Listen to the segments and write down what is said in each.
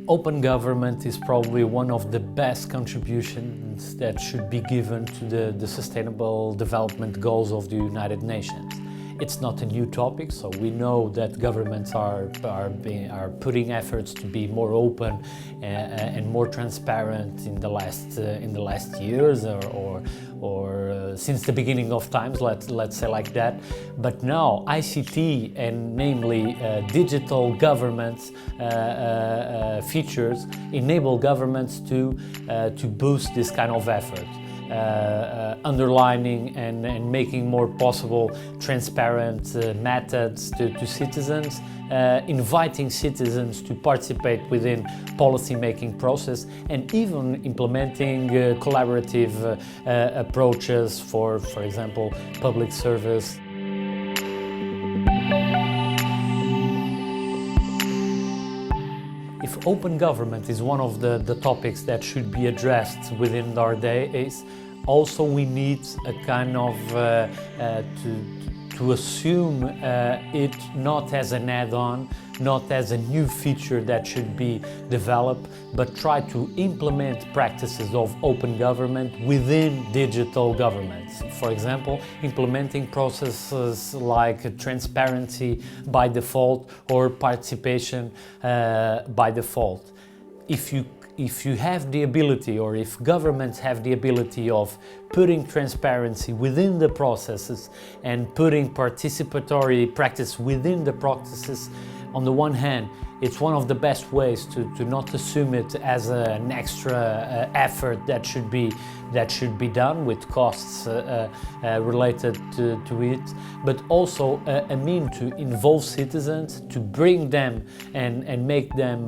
Open government is probably one of the best contributions that should be given to the Sustainable Development Goals of the United Nations. It's not a new topic, so we know that governments are putting efforts to be more open and more transparent in the last years or since the beginning of times, let's say like that. But now ICT and namely digital governments features enable governments to boost this kind of effort. Underlining and making more possible transparent methods to citizens, inviting citizens to participate within policy-making process, and even implementing collaborative approaches for example, public service. If open government is one of the topics that should be addressed within our days, also we need a kind of to assume it not as an add-on, not as a new feature that should be developed, but try to implement practices of open government within digital governments. For example, implementing processes like transparency by default or participation by default. If you have the ability, or if governments have the ability of putting transparency within the processes and putting participatory practice within the processes, on the one hand, it's one of the best ways to not assume it as an extra effort that should be done with costs related to it, but also a mean to involve citizens, to bring them and make them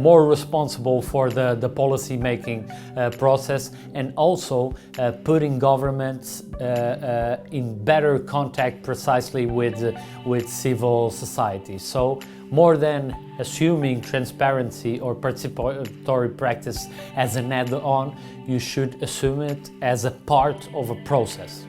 more responsible for the policy making process, and also putting governments in better contact precisely with civil society. So more than assuming transparency or participatory practice as an add-on, you should assume it as a part of a process.